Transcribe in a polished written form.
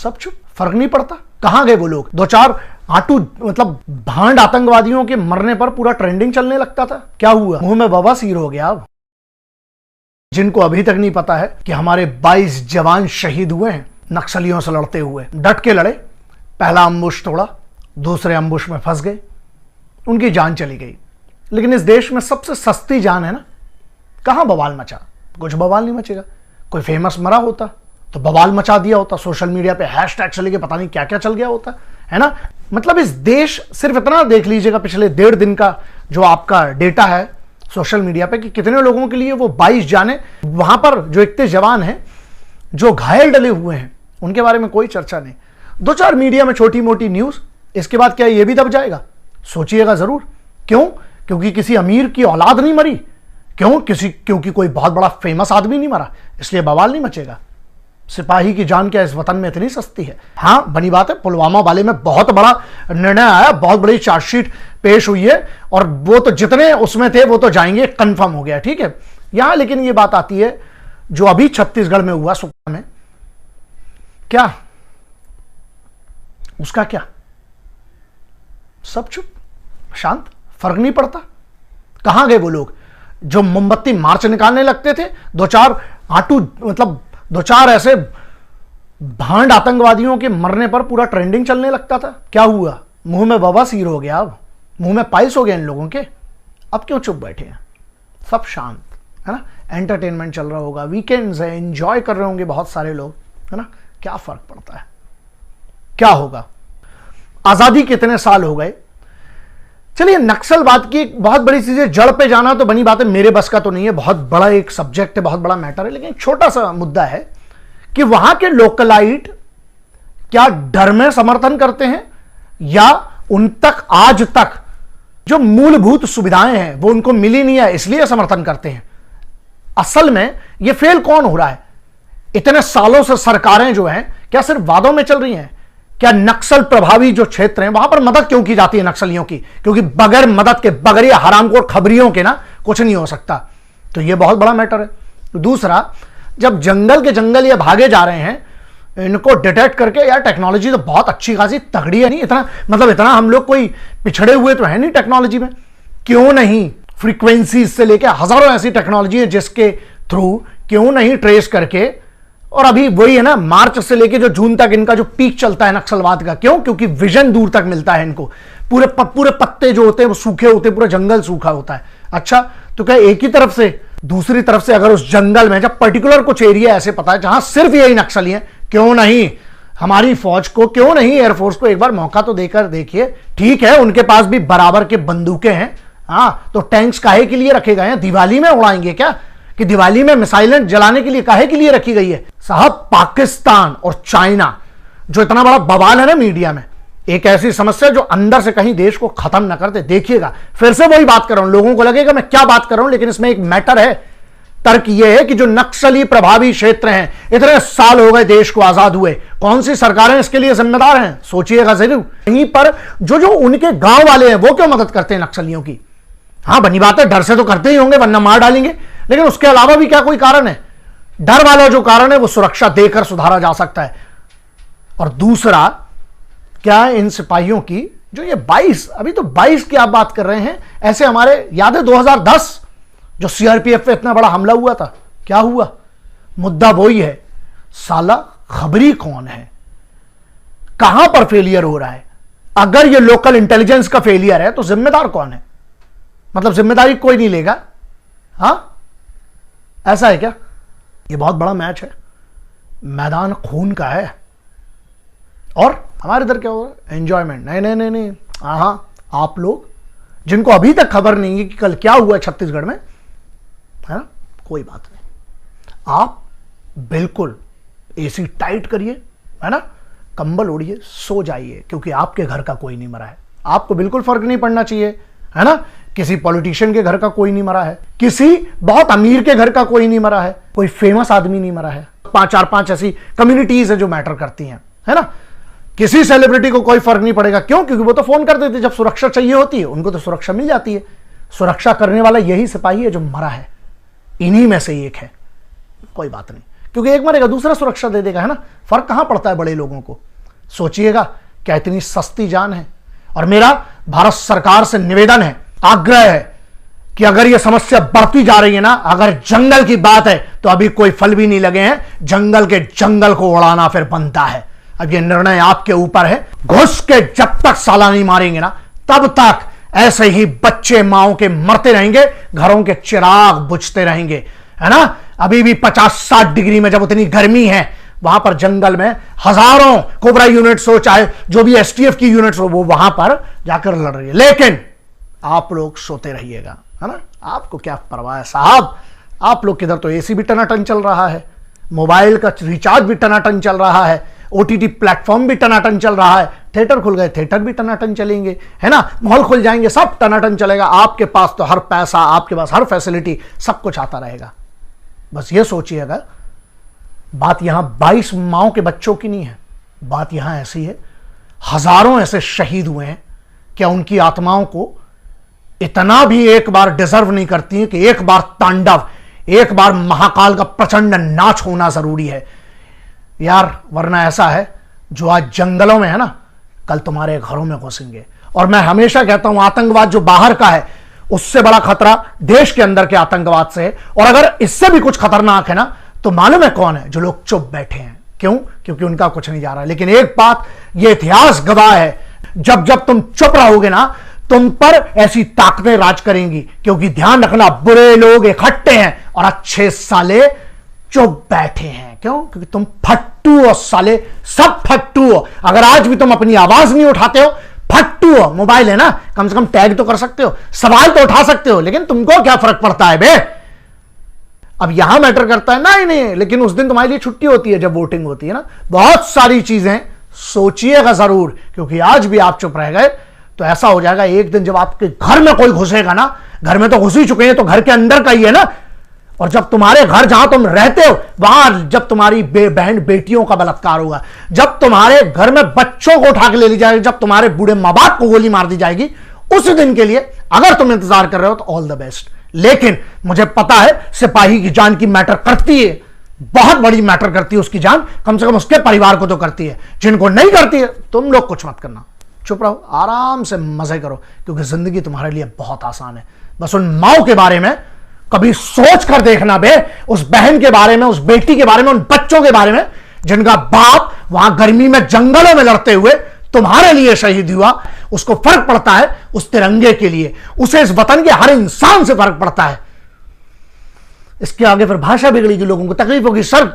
सब चुप, फर्क नहीं पड़ता। कहां गए वो लोग? दो चार आटू मतलब भांड आतंकवादियों के मरने पर पूरा ट्रेंडिंग चलने लगता था, क्या हुआ? मुंह में बवासीर हो गया। अब जिनको अभी तक नहीं पता है कि हमारे 22 जवान शहीद हुए हैं नक्सलियों से लड़ते हुए, डट के लड़े, पहला अम्बुश तोड़ा, दूसरे अम्बुश में फंस गए, उनकी जान चली गई। लेकिन इस देश में सबसे सस्ती जान है ना, कहां बवाल मचा? कुछ बवाल नहीं मचेगा। कोई फेमस मरा होता तो बवाल मचा दिया होता, सोशल मीडिया पे हैशटैग चले के पता नहीं क्या क्या चल गया होता है ना। मतलब इस देश, सिर्फ इतना देख लीजिएगा पिछले 1.5 दिन का जो आपका डेटा है सोशल मीडिया पे कि कितने लोगों के लिए वो 22 जाने, वहां पर जो 31 जवान हैं जो घायल डले हुए हैं उनके बारे में कोई चर्चा नहीं। 2-4 मीडिया में छोटी मोटी न्यूज, इसके बाद क्या ये भी दब जाएगा? सोचिएगा जरूर। क्यों? क्योंकि किसी अमीर की औलाद नहीं मरी? क्योंकि कोई बहुत बड़ा फेमस आदमी नहीं मरा, इसलिए बवाल नहीं मचेगा? सिपाही की जान क्या इस वतन में इतनी सस्ती है? हाँ, बनी बात है, पुलवामा वाले में बहुत बड़ा निर्णय आया, बहुत बड़ी चार्जशीट पेश हुई है और वो तो जितने उसमें थे वो तो जाएंगे, कंफर्म हो गया, ठीक है। यहां लेकिन ये बात आती है जो अभी छत्तीसगढ़ में हुआ, सुकमा में, क्या उसका क्या? सब चुप, शांत, फर्क नहीं पड़ता। कहां गए वो लोग जो मोमबत्ती मार्च निकालने लगते थे? दो चार ऐसे भांड आतंकवादियों के मरने पर पूरा ट्रेंडिंग चलने लगता था, क्या हुआ? मुंह में बवासीर हो गया, अब मुंह में पाइल्स हो गया इन लोगों के। अब क्यों चुप बैठे हैं? सब शांत है ना, एंटरटेनमेंट चल रहा होगा, वीकेंड्स है, एंजॉय कर रहे होंगे बहुत सारे लोग, है ना। क्या फर्क पड़ता है? क्या होगा? आजादी कितने साल हो गए। चलिए, नक्सलवाद की एक बहुत बड़ी चीज है, जड़ पे जाना तो बनी बात है, मेरे बस का तो नहीं है, बहुत बड़ा एक सब्जेक्ट है, बहुत बड़ा मैटर है। लेकिन छोटा सा मुद्दा है कि वहां के लोकलाइट क्या डर में समर्थन करते हैं या उन तक आज तक जो मूलभूत सुविधाएं हैं वो उनको मिली नहीं है इसलिए समर्थन करते हैं? असल में ये फेल कौन हो रहा है? इतने सालों से सरकारें जो हैं क्या सिर्फ वादों में चल रही हैं? क्या नक्सल प्रभावी जो क्षेत्र हैं वहां पर मदद क्यों की जाती है नक्सलियों की? क्योंकि बगैर मदद के, बगैर हरामखोर खबरियों के ना कुछ नहीं हो सकता। तो यह बहुत बड़ा मैटर है। दूसरा, जब जंगल के जंगल ये भागे जा रहे हैं, इनको डिटेक्ट करके, यार टेक्नोलॉजी तो बहुत अच्छी खासी तगड़ी है, नहीं इतना हम लोग कोई पिछड़े हुए तो है नहीं टेक्नोलॉजी में। क्यों नहीं फ्रीक्वेंसी से लेकर हजारों ऐसी टेक्नोलॉजी है जिसके थ्रू क्यों नहीं ट्रेस करके, और अभी वही है ना, मार्च से लेके जो जून तक इनका जो पीक चलता है नक्सलवाद का। क्यों? क्योंकि विजन दूर तक मिलता है इनको। पूरे पत्ते जो होते हैं वो सूखे होते हैं, पूरा जंगल सूखा होता है। अच्छा, तो क्या एक ही तरफ से, दूसरी तरफ से अगर उस जंगल में जब पर्टिकुलर कुछ एरिया ऐसे पता है जहां सिर्फ यही नक्सली हैं, क्यों नहीं हमारी फौज को, क्यों नहीं एयरफोर्स को एक बार मौका तो देकर देखिए। ठीक है, उनके पास भी बराबर के बंदूकें हैं, हाँ, तो टैंक्स काहे के लिए रखे गए हैं? दिवाली में उड़ाएंगे क्या? कि दिवाली में मिसाइलें जलाने के लिए काहे के लिए रखी गई है? साहब, पाकिस्तान और चाइना जो इतना बड़ा बवाल है ना मीडिया में, एक ऐसी समस्या जो अंदर से कहीं देश को खत्म ना करते। देखिएगा, फिर से वही बात कर रहा हूं, लोगों को लगेगा मैं क्या बात कर रहा हूं, लेकिन इसमें एक मैटर है। तर्क यह है कि जो नक्सली प्रभावी क्षेत्र हैं, इतने साल हो गए देश को आजाद हुए, कौन सी सरकारें इसके लिए जिम्मेदार हैं? सोचिएगा जरूर। यहीं पर जो उनके गांव वाले हैं वो क्यों मदद करते हैं नक्सलियों की? हाँ, बनी बात है, डर से तो करते ही होंगे वरना मार डालेंगे, लेकिन उसके अलावा भी क्या कोई कारण है? डर वाला जो कारण है वो सुरक्षा देकर सुधारा जा सकता है। और दूसरा, क्या इन सिपाहियों की जो ये 22, अभी तो 22 की आप बात कर रहे हैं, ऐसे हमारे याद है 2010 जो सीआरपीएफ पे इतना बड़ा हमला हुआ था, क्या हुआ? मुद्दा वही है, साला खबरी कौन है? कहां पर फेलियर हो रहा है? अगर ये लोकल इंटेलिजेंस का फेलियर है तो जिम्मेदार कौन है? मतलब जिम्मेदारी कोई नहीं लेगा? हां, ऐसा है क्या? ये बहुत बड़ा मैच है, मैदान खून का है। और हमारे इधर क्या हो रहा है? एंजॉयमेंट। नहीं, हाँ, आप लोग जिनको अभी तक खबर नहीं है कि कल क्या हुआ छत्तीसगढ़ में, है ना, कोई बात नहीं, आप बिल्कुल एसी टाइट करिए, है ना, कंबल ओढ़िए, सो जाइए, क्योंकि आपके घर का कोई नहीं मरा है। आपको बिल्कुल फर्क नहीं पड़ना चाहिए, है ना, किसी पॉलिटिशियन के घर का कोई नहीं मरा है, किसी बहुत अमीर के घर का कोई नहीं मरा है, कोई फेमस आदमी नहीं मरा है। 4-5 ऐसी कम्युनिटीज है जो मैटर करती हैं, है ना। किसी सेलिब्रिटी को कोई फर्क नहीं पड़ेगा। क्यों? क्योंकि वो तो फोन कर देते जब सुरक्षा चाहिए होती है, उनको तो सुरक्षा मिल जाती है। सुरक्षा करने वाला यही सिपाही है जो मरा है, इन्हीं में से एक है, कोई बात नहीं। क्योंकि एक मरेगा दूसरा सुरक्षा दे देगा, है ना। फर्क कहां पड़ता है बड़े लोगों को। सोचिएगा क्या इतनी सस्ती जान है। और मेरा भारत सरकार से निवेदन है, आग्रह है कि अगर यह समस्या बढ़ती जा रही है ना, अगर जंगल की बात है तो अभी कोई फल भी नहीं लगे हैं, जंगल के जंगल को उड़ाना फिर बनता है। अब यह निर्णय आपके ऊपर है। घुस के जब तक साला नहीं मारेंगे ना, तब तक ऐसे ही बच्चे माओ के मरते रहेंगे, घरों के चिराग बुझते रहेंगे, है ना। अभी भी 50-60 डिग्री में जब उतनी गर्मी है, वहां पर जंगल में हजारों कोबरा यूनिट्स हो, चाहे जो भी एसटीएफ की यूनिट्स हो, वो वहां पर जाकर लड़ रही है। लेकिन आप लोग सोते रहिएगा, है ना। आपको क्या परवाह है साहब। आप लोग किधर तो एसी भी टनाटन चल रहा है, मोबाइल का रिचार्ज भी टनाटन चल रहा है, ओटीटी प्लेटफॉर्म भी टनाटन चल रहा है, थिएटर खुल गए थिएटर भी टनाटन चलेंगे, है ना। मॉल खुल जाएंगे सब टनाटन चलेगा। आपके पास तो हर पैसा, आपके पास हर फैसिलिटी, सब कुछ आता रहेगा। बस ये सोचिएगा, बात यहां 22 माओ के बच्चों की नहीं है, बात यहां ऐसी है, हजारों ऐसे शहीद हुए हैं, क्या उनकी आत्माओं को इतना भी एक बार डिजर्व नहीं करती है कि एक बार तांडव, एक बार महाकाल का प्रचंड नाच होना जरूरी है यार। वरना ऐसा है, जो आज जंगलों में है ना, कल तुम्हारे घरों में घुसेंगे। और मैं हमेशा कहता हूं, आतंकवाद जो बाहर का है, उससे बड़ा खतरा देश के अंदर के आतंकवाद से है। और अगर इससे भी कुछ खतरनाक है ना, तो मालूम है कौन है? जो लोग चुप बैठे हैं। क्यों? क्योंकि उनका कुछ नहीं जा रहा। लेकिन एक बात ये इतिहास गवाह है, जब जब तुम चुप रहोगे ना, तुम पर ऐसी ताकतें राज करेंगी। क्योंकि ध्यान रखना, बुरे लोग इकट्ठे हैं और अच्छे साले चुप बैठे हैं। क्यों? क्योंकि तुम फट्टू हो साले, सब फट्टू हो। अगर आज भी तुम अपनी आवाज नहीं उठाते हो, फट्टू हो। मोबाइल है ना, कम से कम टैग तो कर सकते हो, सवाल तो उठा सकते हो, लेकिन तुमको क्या फर्क पड़ता है बे। अब यहां मैटर करता है नहीं नहीं, लेकिन उस दिन तुम्हारे लिए छुट्टी होती है जब वोटिंग होती है ना। बहुत सारी चीजें सोचिएगा जरूर, क्योंकि आज भी आप चुप रह गए तो ऐसा हो जाएगा एक दिन जब आपके घर में कोई घुसेगा ना, घर में तो घुस ही चुके हैं, तो घर के अंदर का ही है ना। और जब तुम्हारे घर जहां तुम रहते हो, वहां जब तुम्हारी बहन बेटियों का बलात्कार होगा, जब तुम्हारे घर में बच्चों को उठा के ले ली जाएगी, जब तुम्हारे बूढ़े मां बाप को गोली मार दी जाएगी, उस दिन के लिए अगर तुम इंतजार कर रहे हो तो ऑल द बेस्ट। लेकिन मुझे पता है सिपाही की जान की मैटर करती है, बहुत बड़ी मैटर करती है उसकी जान, कम से कम उसके परिवार को तो करती है। जिनको नहीं करती है, तुम लोग कुछ मत करना, चुप रहो, आराम से मजे करो, क्योंकि जिंदगी तुम्हारे लिए बहुत आसान है। बस उन माओ के बारे में कभी सोच कर देखना बे, उस बहन के बारे में, उस बेटी के बारे में, उन बच्चों के बारे में जिनका बाप वहां गर्मी में जंगलों में लड़ते हुए तुम्हारे लिए शहीद हुआ। उसको फर्क पड़ता है उस तिरंगे के लिए, उसे इस वतन के हर इंसान से फर्क पड़ता है। इसके आगे फिर भाषा बिगड़ेगी, लोगों को तकलीफ होगी। सर